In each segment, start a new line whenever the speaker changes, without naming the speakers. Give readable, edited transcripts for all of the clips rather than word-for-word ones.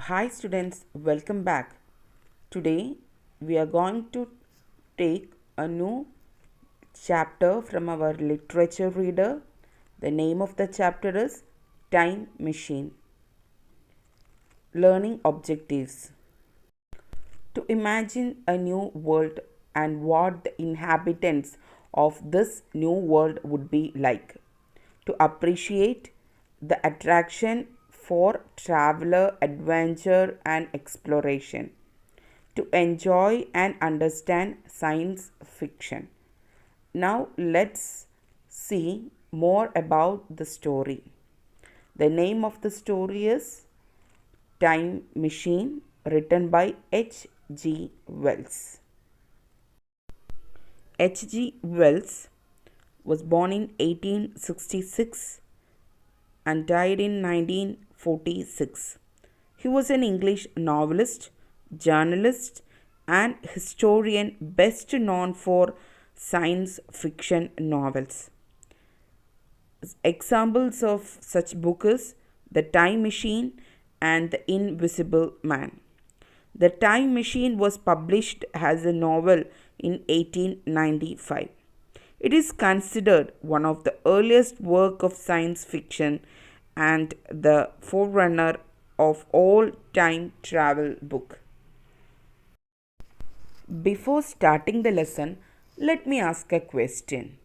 Hi students, welcome back. Today we are going to take a new chapter from our literature reader. The name of the chapter is Time Machine. Learning objectives. To imagine a new world and what the inhabitants of this new world would be like. To appreciate the attraction for traveler, adventure, and exploration. To enjoy and understand science fiction. Now, let's see more about the story. The name of the story is Time Machine, written by H.G. Wells. H.G. Wells was born in 1866 and died in 1946. He was an English novelist, journalist, and historian best known for science fiction novels. Examples of such books is The Time Machine and The Invisible Man. The Time Machine was published as a novel in 1895. It is considered one of the earliest work of science fiction and the forerunner of all time travel book. Before starting the lesson, let me ask a question.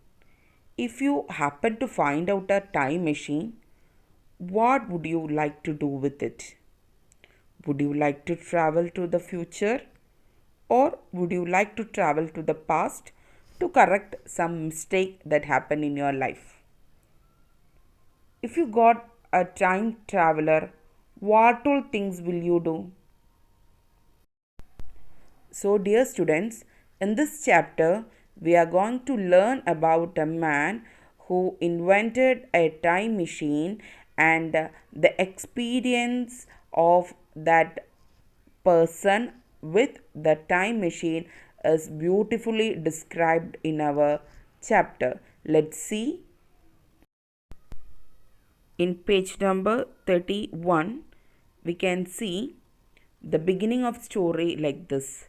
If you happen to find out a time machine, what would you like to do with it? Would you like to travel to the future, or would you like to travel to the past to correct some mistake that happened in your life? If you got a time traveler, what all things will you do? So, dear students, in this chapter, we are going to learn about a man who invented a time machine and the experience of that person with the time machine is beautifully described in our chapter. Let's see. In page number 31, we can see the beginning of story like this.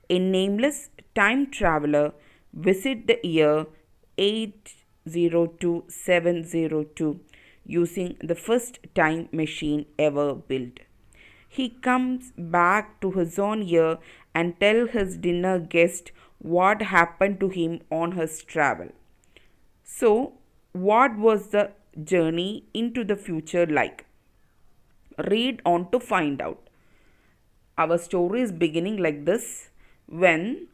A nameless time traveler visit the year 802702 using the first time machine ever built. He comes back to his own year and tell his dinner guest what happened to him on his travel. So, what was the journey into the future like? Read on to find out. Our story is beginning like this. When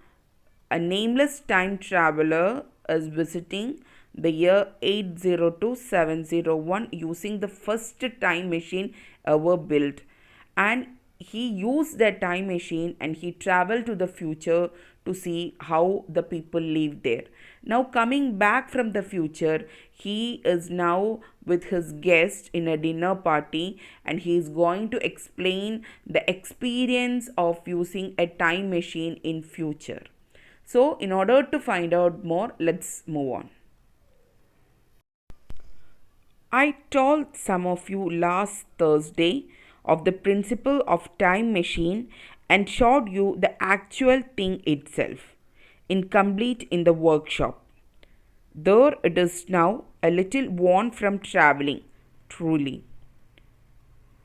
a nameless time traveler is visiting the year 802701 using the first time machine ever built, and he used that time machine and he traveled to the future to see how the people live there. Now, coming back from the future, he is now with his guest in a dinner party and he is going to explain the experience of using a time machine in future. So, in order to find out more, let's move on. I told some of you last Thursday of the principle of time machine and showed you the actual thing itself, incomplete in the workshop. There it is now, a little worn from traveling, truly.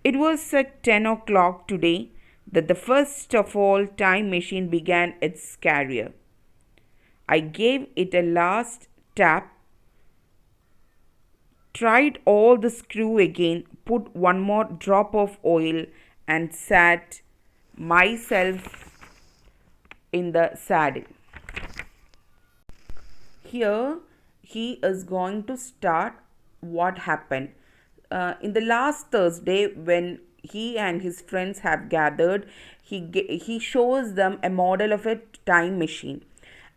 It was at 10 o'clock today that the first of all time machine began its career. I gave it a last tap, tried all the screw again, put one more drop of oil, and sat myself in the saddle. Here he is going to start what happened. In the last Thursday, when he and his friends have gathered, he shows them a model of a time machine,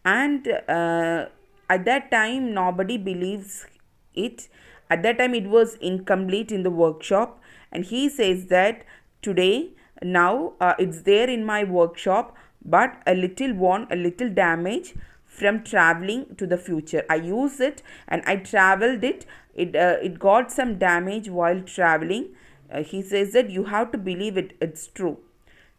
and at that time nobody believes it. At that time it was incomplete in the workshop, and he says that today now it's there in my workshop, but a little worn, a little damaged from traveling to the future. I use it and I traveled it. It got some damage while traveling. He says that you have to believe it, it's true.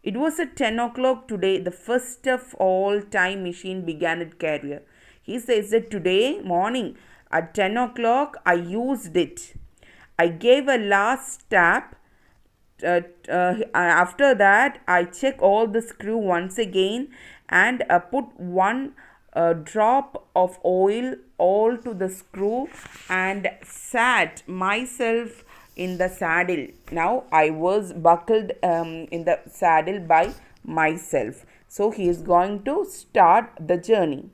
It was at 10 o'clock today, the first of all time machine began its career. He says that today morning at 10 o'clock I used it. I gave a last tap. After that, I check all the screw once again and put one drop of oil all to the screw and sat myself in the saddle. Now I was buckled in the saddle by myself. So he is going to start the journey.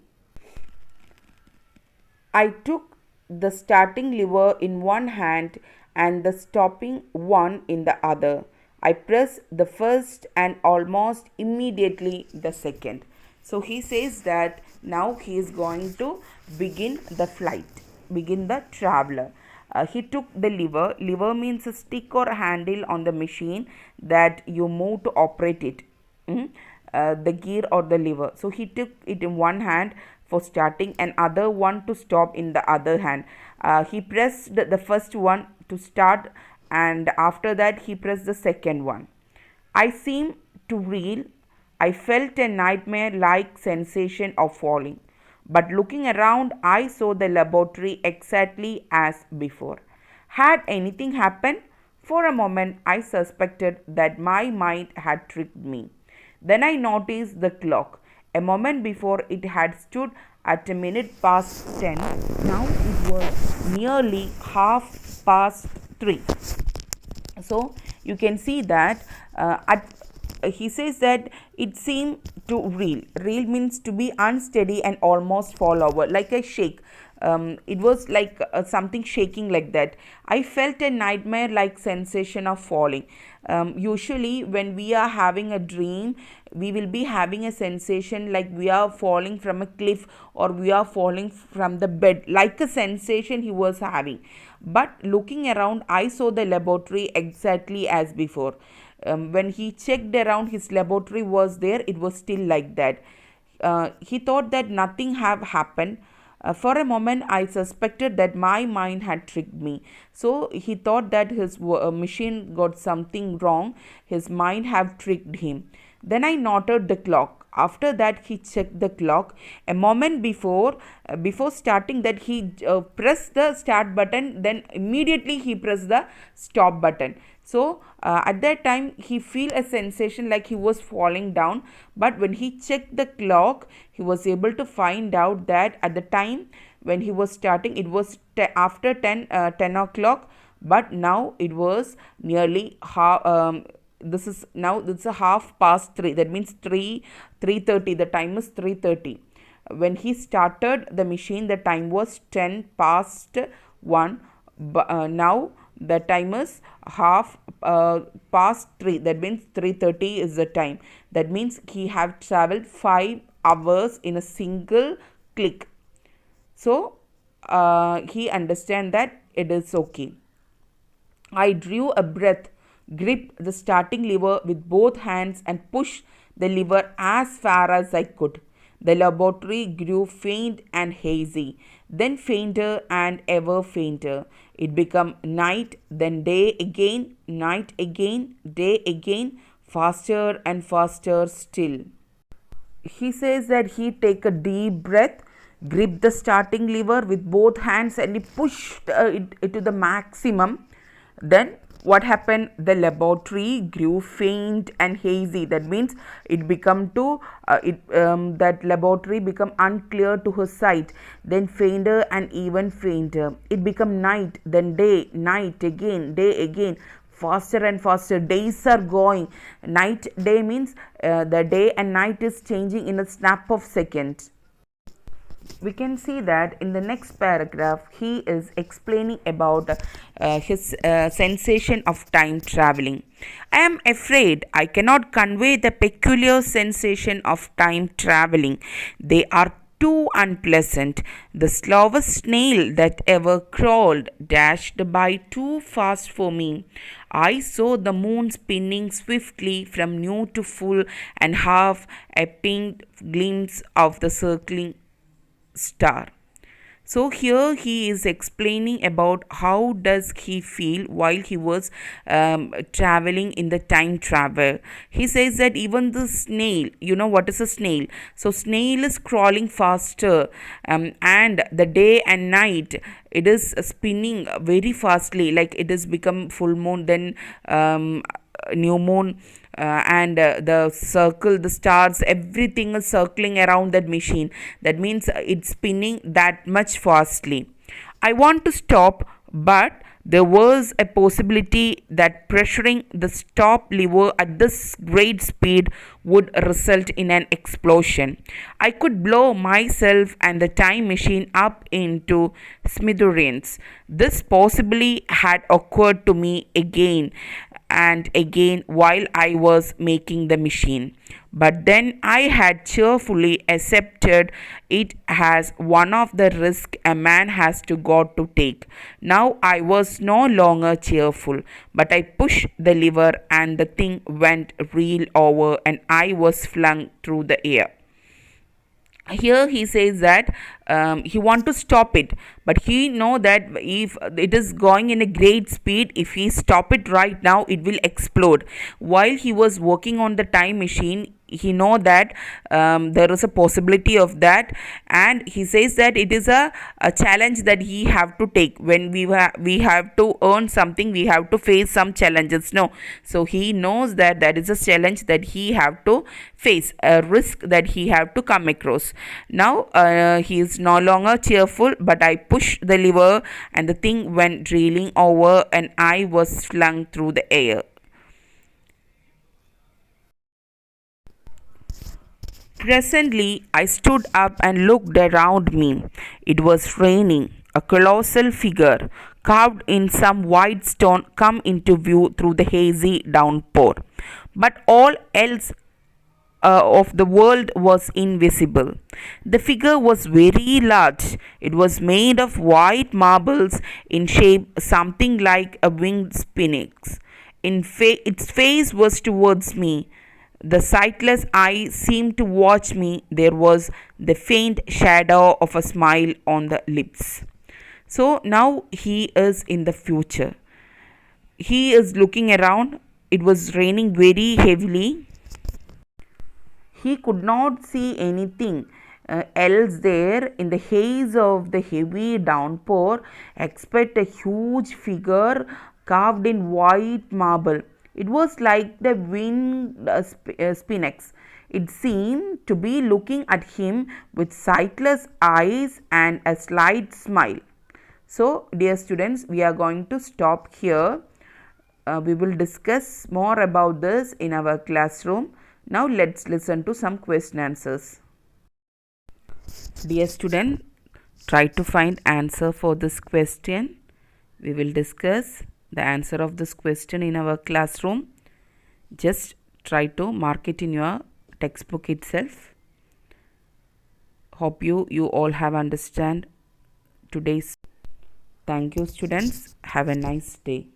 I took the starting lever in one hand and the stopping one in the other. I pressed the first and almost immediately the second. So he says that now he is going to begin the flight, begin the traveler. He took the lever. Lever means a stick or a handle on the machine that you move to operate it. The gear or the lever. So he took it in one hand for starting and other one to stop in the other hand. He pressed the first one to start and after that he pressed the second one. I seemed to reel. I felt a nightmare like sensation of falling. But looking around, I saw the laboratory exactly as before. Had anything happened? For a moment, I suspected that my mind had tricked me. Then I noticed the clock. A moment before, it had stood at a minute past 10. Now it was nearly half past 3. So you can see that he says that it seemed to reel. Reel means to be unsteady and almost fall over, like a shake. It was like something shaking like that. I felt a nightmare like sensation of falling. Usually when we are having a dream, we will be having a sensation like we are falling from a cliff or we are falling from the bed, like a sensation he was having. But looking around, I saw the laboratory exactly as before. When he checked around, his laboratory was there, it was still like that. He thought that nothing have happened. For a moment, I suspected that my mind had tricked me. So he thought that his machine got something wrong. His mind have tricked him. Then I noted the clock. After that, he checked the clock. A moment before starting that, he pressed the start button. Then immediately he pressed the stop button. So at that time he feel a sensation like he was falling down, but when he checked the clock he was able to find out that at the time when he was starting it was after 10 o'clock, but now it was nearly it's a half past 3. That means 3:30. The time is 3:30. When he started the machine the time was 10 past 1. Now the time is half past 3. That means 3:30 is the time. That means he have traveled 5 hours in a single click. So he understand that it is okay. I drew a breath, gripped the starting lever with both hands and pushed the lever as far as I could. The laboratory grew faint and hazy, then fainter and ever fainter. It became night, then day again, night again, day again, faster and faster still. He says that he take a deep breath, grip the starting lever with both hands and he pushed it to the maximum. Then what happened? The laboratory grew faint and hazy. That means it become to that laboratory become unclear to his sight. Then fainter and even fainter. It become night, then day, night again, day again. Faster and faster. Days are going. Night, day means the day and night is changing in a snap of seconds. We can see that in the next paragraph he is explaining about his sensation of time traveling. I am afraid I cannot convey the peculiar sensation of time traveling. They are too unpleasant. The slowest snail that ever crawled dashed by too fast for me. I saw the moon spinning swiftly from new to full and half a pink glimpse of the circling star. So here he is explaining about how does he feel while he was traveling in the time travel. He says that even the snail, you know what is a snail? So snail is crawling faster, and the day and night it is spinning very fastly, like it has become full moon, then new moon, and the circle, the stars, everything is circling around that machine. That means it's spinning that much fastly. I want to stop, but there was a possibility that pressuring the stop lever at this great speed would result in an explosion. I could blow myself and the time machine up into smithereens. This possibly had occurred to me again and again while I was making the machine. But then I had cheerfully accepted it as one of the risks a man has to got to take. Now I was no longer cheerful, but I pushed the lever and the thing went reel over and I was flung through the air. Here he says that he want to stop it, but he know that if it is going in a great speed, if he stop it right now it will explode. While he was working on the time machine, he know that there is a possibility of that, and he says that it is a challenge that he have to take. When we have to earn something, we have to face some challenges, no? So he knows that that is a challenge that he have to face, a risk that he have to come across. Now he is no longer cheerful, but I pushed the lever and the thing went reeling over and I was flung through the air. Presently, I stood up and looked around me. It was raining. A colossal figure, carved in some white stone, come into view through the hazy downpour. But all else of the world was invisible. The figure was very large. It was made of white marbles in shape something like a winged sphinx. Its face was towards me. The sightless eye seemed to watch me. There was the faint shadow of a smile on the lips. So now he is in the future. He is looking around. It was raining very heavily. He could not see anything else there in the haze of the heavy downpour except a huge figure carved in white marble. It was like the winged sphinx. It seemed to be looking at him with sightless eyes and a slight smile. So, dear students, we are going to stop here. We will discuss more about this in our classroom. Now, let's listen to some question answers. Dear student, try to find answer for this question. We will discuss the answer of this question in our classroom. Just try to mark it in your textbook itself. Hope you all have understand today's. Thank you, students. Have a nice day.